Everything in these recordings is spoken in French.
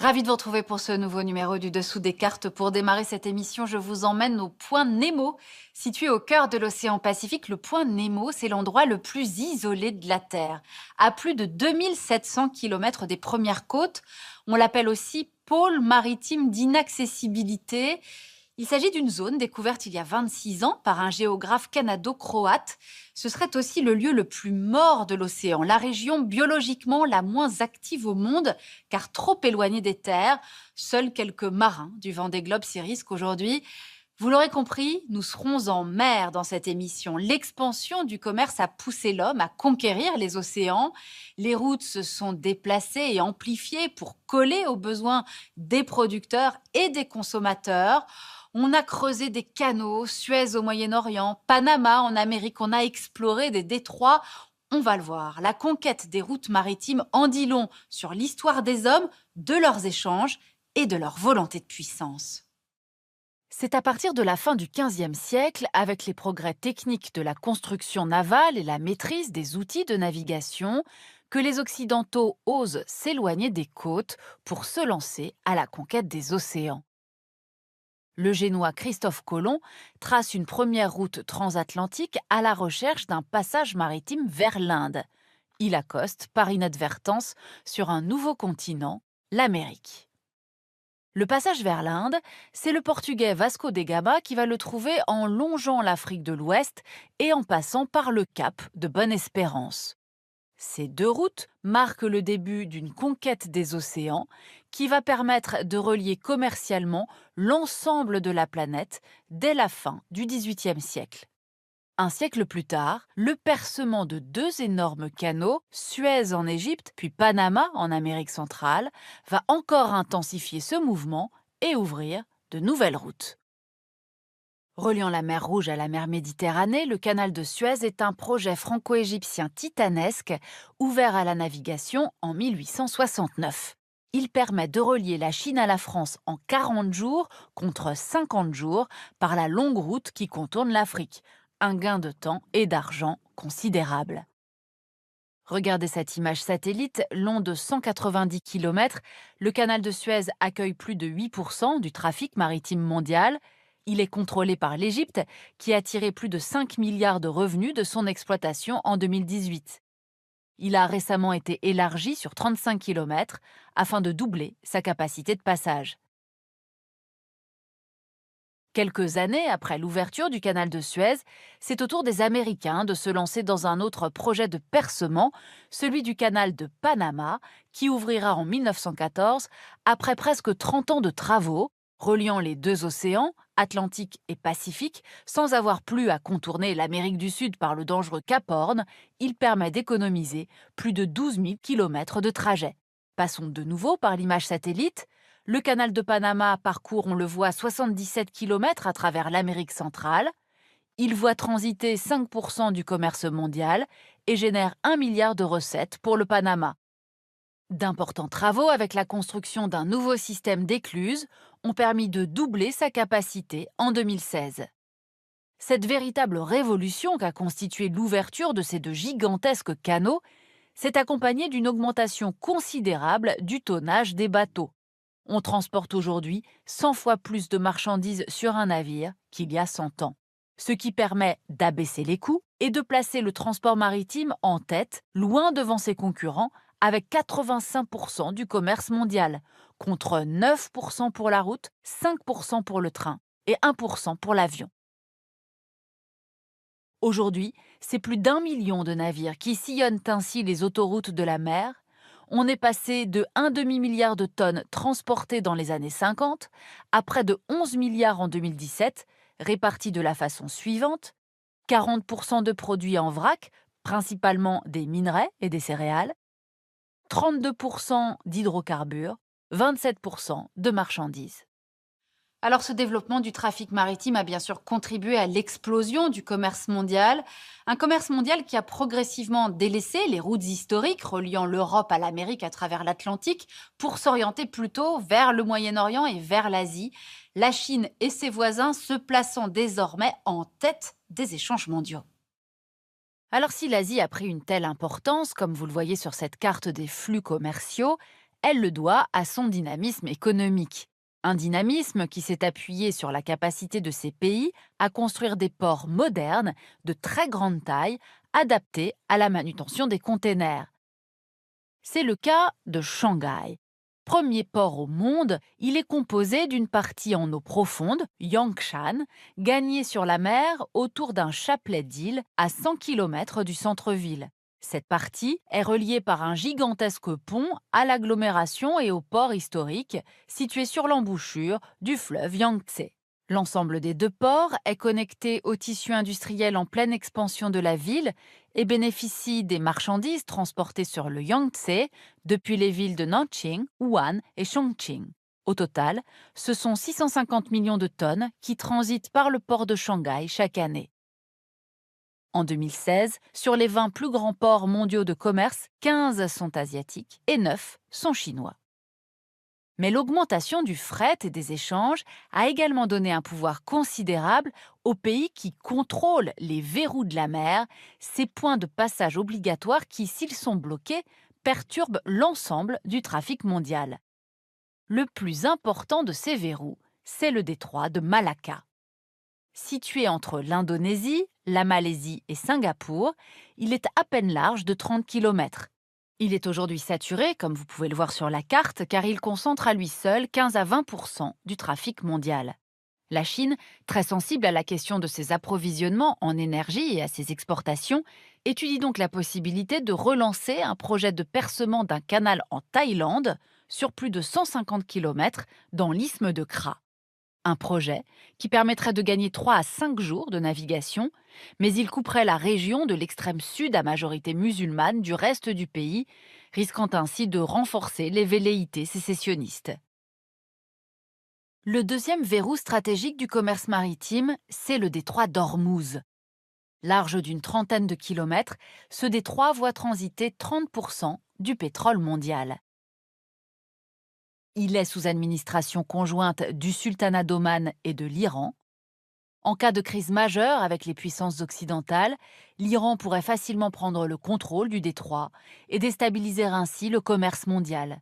Ravi de vous retrouver pour ce nouveau numéro du Dessous des cartes. Pour démarrer cette émission, je vous emmène au point Nemo. Situé au cœur de l'océan Pacifique, le point Nemo, c'est l'endroit le plus isolé de la Terre. À plus de 2700 km des premières côtes, on l'appelle aussi pôle maritime d'inaccessibilité. Il s'agit d'une zone découverte il y a 26 ans par un géographe canado-croate. Ce serait aussi le lieu le plus mort de l'océan, la région biologiquement la moins active au monde, car trop éloignée des terres. Seuls quelques marins du Vendée Globe s'y risquent aujourd'hui. Vous l'aurez compris, nous serons en mer dans cette émission. L'expansion du commerce a poussé l'homme à conquérir les océans. Les routes se sont déplacées et amplifiées pour coller aux besoins des producteurs et des consommateurs. On a creusé des canaux, Suez au Moyen-Orient, Panama en Amérique, on a exploré des détroits. On va le voir, la conquête des routes maritimes en dit long sur l'histoire des hommes, de leurs échanges et de leur volonté de puissance. C'est à partir de la fin du XVe siècle, avec les progrès techniques de la construction navale et la maîtrise des outils de navigation, que les Occidentaux osent s'éloigner des côtes pour se lancer à la conquête des océans. Le Génois Christophe Colomb trace une première route transatlantique à la recherche d'un passage maritime vers l'Inde. Il accoste, par inadvertance, sur un nouveau continent, l'Amérique. Le passage vers l'Inde, c'est le Portugais Vasco de Gama qui va le trouver en longeant l'Afrique de l'Ouest et en passant par le cap de Bonne-Espérance. Ces deux routes marquent le début d'une conquête des océans qui va permettre de relier commercialement l'ensemble de la planète dès la fin du XVIIIe siècle. Un siècle plus tard, le percement de deux énormes canaux, Suez en Égypte puis Panama en Amérique centrale, va encore intensifier ce mouvement et ouvrir de nouvelles routes. Reliant la mer Rouge à la mer Méditerranée, le canal de Suez est un projet franco-égyptien titanesque ouvert à la navigation en 1869. Il permet de relier la Chine à la France en 40 jours contre 50 jours par la longue route qui contourne l'Afrique. Un gain de temps et d'argent considérable. Regardez cette image satellite, long de 190 km, le canal de Suez accueille plus de 8% du trafic maritime mondial. Il est contrôlé par l'Égypte, qui a tiré plus de 5 milliards de revenus de son exploitation en 2018. Il a récemment été élargi sur 35 km afin de doubler sa capacité de passage. Quelques années après l'ouverture du canal de Suez, c'est au tour des Américains de se lancer dans un autre projet de percement, celui du canal de Panama, qui ouvrira en 1914 après presque 30 ans de travaux, reliant les deux océans, Atlantique et Pacifique, sans avoir plus à contourner l'Amérique du Sud par le dangereux Cap Horn. Il permet d'économiser plus de 12 000 km de trajet. Passons de nouveau par l'image satellite. Le canal de Panama parcourt, on le voit, 77 km à travers l'Amérique centrale. Il voit transiter 5% du commerce mondial et génère 1 milliard de recettes pour le Panama. D'importants travaux avec la construction d'un nouveau système d'écluses ont permis de doubler sa capacité en 2016. Cette véritable révolution qu'a constituée l'ouverture de ces deux gigantesques canaux s'est accompagnée d'une augmentation considérable du tonnage des bateaux. On transporte aujourd'hui 100 fois plus de marchandises sur un navire qu'il y a 100 ans, ce qui permet d'abaisser les coûts et de placer le transport maritime en tête, loin devant ses concurrents, avec 85% du commerce mondial, contre 9% pour la route, 5% pour le train et 1% pour l'avion. Aujourd'hui, c'est plus d'1 million de navires qui sillonnent ainsi les autoroutes de la mer. On est passé de 1 demi-milliard de tonnes transportées dans les années 50 à près de 11 milliards en 2017, répartis de la façon suivante: 40% de produits en vrac, principalement des minerais et des céréales, 32% d'hydrocarbures, 27% de marchandises. Alors ce développement du trafic maritime a bien sûr contribué à l'explosion du commerce mondial, un commerce mondial qui a progressivement délaissé les routes historiques reliant l'Europe à l'Amérique à travers l'Atlantique pour s'orienter plutôt vers le Moyen-Orient et vers l'Asie, la Chine et ses voisins se plaçant désormais en tête des échanges mondiaux. Alors si l'Asie a pris une telle importance, comme vous le voyez sur cette carte des flux commerciaux, Elle le doit à son dynamisme économique. Un dynamisme qui s'est appuyé sur la capacité de ces pays à construire des ports modernes de très grande taille, adaptés à la manutention des containers. C'est le cas de Shanghai. Premier port au monde, il est composé d'une partie en eau profonde, Yangshan, gagnée sur la mer autour d'un chapelet d'îles à 100 km du centre-ville. Cette partie est reliée par un gigantesque pont à l'agglomération et au port historique situé sur l'embouchure du fleuve Yangtze. L'ensemble des deux ports est connecté au tissu industriel en pleine expansion de la ville et bénéficie des marchandises transportées sur le Yangtze depuis les villes de Nanjing, Wuhan et Chongqing. Au total, ce sont 650 millions de tonnes qui transitent par le port de Shanghai chaque année. En 2016, sur les 20 plus grands ports mondiaux de commerce, 15 sont asiatiques et 9 sont chinois. Mais l'augmentation du fret et des échanges a également donné un pouvoir considérable aux pays qui contrôlent les verrous de la mer, ces points de passage obligatoires qui, s'ils sont bloqués, perturbent l'ensemble du trafic mondial. Le plus important de ces verrous, c'est le détroit de Malacca. Situé entre l'Indonésie, la Malaisie et Singapour, il est à peine large de 30 km. Il est aujourd'hui saturé, comme vous pouvez le voir sur la carte, car il concentre à lui seul 15 à 20% du trafic mondial. La Chine, très sensible à la question de ses approvisionnements en énergie et à ses exportations, étudie donc la possibilité de relancer un projet de percement d'un canal en Thaïlande sur plus de 150 km dans l'isthme de Kra. Un projet qui permettrait de gagner 3 à 5 jours de navigation, mais il couperait la région de l'extrême sud à majorité musulmane du reste du pays, risquant ainsi de renforcer les velléités sécessionnistes. Le deuxième verrou stratégique du commerce maritime, c'est le détroit d'Ormuz. Large d'une trentaine de kilomètres, ce détroit voit transiter 30% du pétrole mondial. Il est sous administration conjointe du sultanat d'Oman et de l'Iran. En cas de crise majeure avec les puissances occidentales, l'Iran pourrait facilement prendre le contrôle du détroit et déstabiliser ainsi le commerce mondial.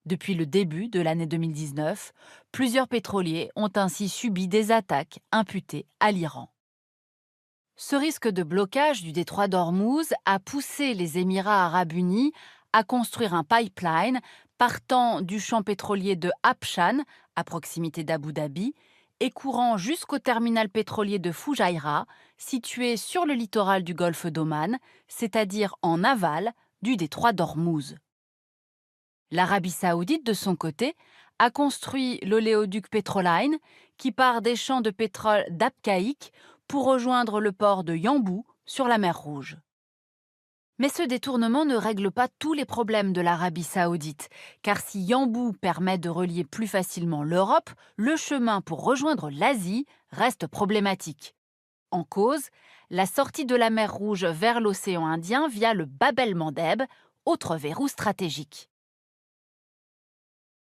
Depuis le début de l'année 2019, plusieurs pétroliers ont ainsi subi des attaques imputées à l'Iran. Ce risque de blocage du détroit d'Ormuz a poussé les Émirats arabes unis à construire un pipeline partant du champ pétrolier de Habshan, à proximité d'Abu Dhabi, et courant jusqu'au terminal pétrolier de Fujairah, situé sur le littoral du golfe d'Oman, c'est-à-dire en aval du détroit d'Ormuz. L'Arabie saoudite, de son côté, a construit l'oléoduc Petroline, qui part des champs de pétrole d'Abqaiq pour rejoindre le port de Yanbu sur la mer Rouge. Mais ce détournement ne règle pas tous les problèmes de l'Arabie saoudite, car si Yanbu permet de relier plus facilement l'Europe, le chemin pour rejoindre l'Asie reste problématique. En cause, la sortie de la mer Rouge vers l'océan Indien via le Bab el-Mandeb, autre verrou stratégique.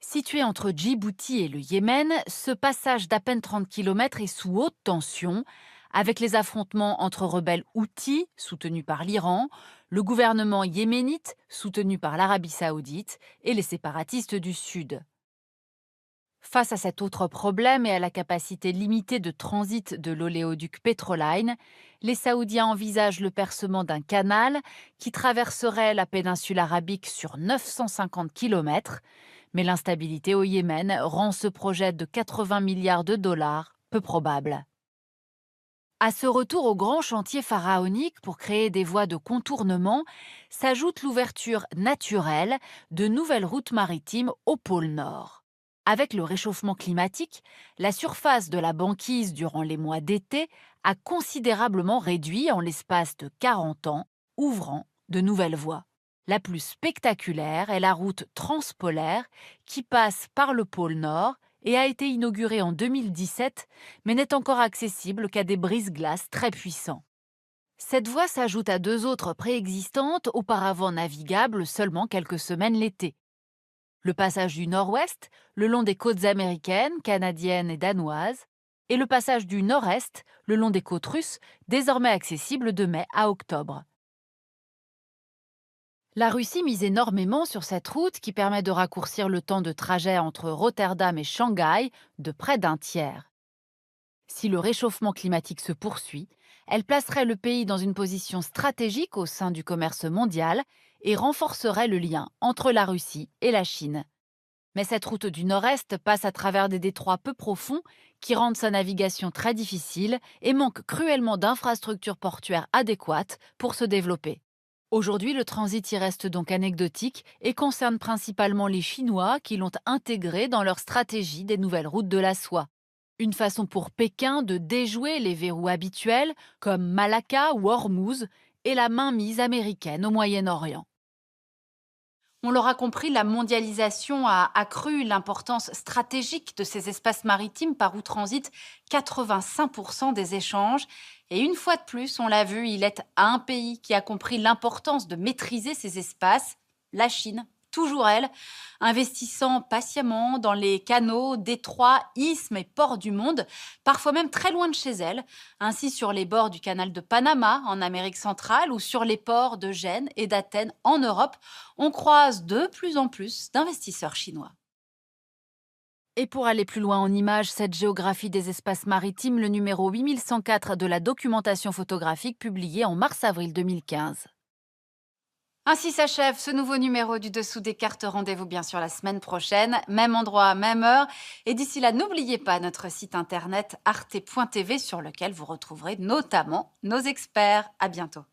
Situé entre Djibouti et le Yémen, ce passage d'à peine 30 km est sous haute tension, avec les affrontements entre rebelles houthis, soutenus par l'Iran, le gouvernement yéménite, soutenu par l'Arabie saoudite, et les séparatistes du Sud. Face à cet autre problème et à la capacité limitée de transit de l'oléoduc Petroline, les Saoudiens envisagent le percement d'un canal qui traverserait la péninsule arabique sur 950 km, mais l'instabilité au Yémen rend ce projet de 80 milliards de dollars peu probable. À ce retour au grand chantier pharaonique pour créer des voies de contournement s'ajoute l'ouverture naturelle de nouvelles routes maritimes au pôle Nord. Avec le réchauffement climatique, la surface de la banquise durant les mois d'été a considérablement réduit en l'espace de 40 ans, ouvrant de nouvelles voies. La plus spectaculaire est la route transpolaire qui passe par le pôle Nord et a été inaugurée en 2017, mais n'est encore accessible qu'à des brise-glaces très puissants. Cette voie s'ajoute à deux autres préexistantes, auparavant navigables seulement quelques semaines l'été. Le passage du Nord-Ouest, le long des côtes américaines, canadiennes et danoises, et le passage du Nord-Est, le long des côtes russes, désormais accessible de mai à octobre. La Russie mise énormément sur cette route qui permet de raccourcir le temps de trajet entre Rotterdam et Shanghai de près d'un tiers. Si le réchauffement climatique se poursuit, elle placerait le pays dans une position stratégique au sein du commerce mondial et renforcerait le lien entre la Russie et la Chine. Mais cette route du Nord-Est passe à travers des détroits peu profonds qui rendent sa navigation très difficile et manque cruellement d'infrastructures portuaires adéquates pour se développer. Aujourd'hui, le transit y reste donc anecdotique et concerne principalement les Chinois qui l'ont intégré dans leur stratégie des nouvelles routes de la soie. Une façon pour Pékin de déjouer les verrous habituels comme Malacca ou Hormuz et la mainmise américaine au Moyen-Orient. On l'aura compris, la mondialisation a accru l'importance stratégique de ces espaces maritimes par où transitent 85% des échanges. Et une fois de plus, on l'a vu, il est un pays qui a compris l'importance de maîtriser ces espaces, la Chine. Toujours elle, investissant patiemment dans les canaux, détroits, isthmes et ports du monde, parfois même très loin de chez elle, ainsi sur les bords du canal de Panama en Amérique centrale ou sur les ports de Gênes et d'Athènes en Europe, on croise de plus en plus d'investisseurs chinois. Et pour aller plus loin en images, cette géographie des espaces maritimes, le numéro 8104 de la documentation photographique publié en mars-avril 2015. Ainsi s'achève ce nouveau numéro du Dessous des cartes. Rendez-vous bien sûr la semaine prochaine, même endroit, même heure. Et d'ici là, n'oubliez pas notre site internet arte.tv sur lequel vous retrouverez notamment nos experts. À bientôt.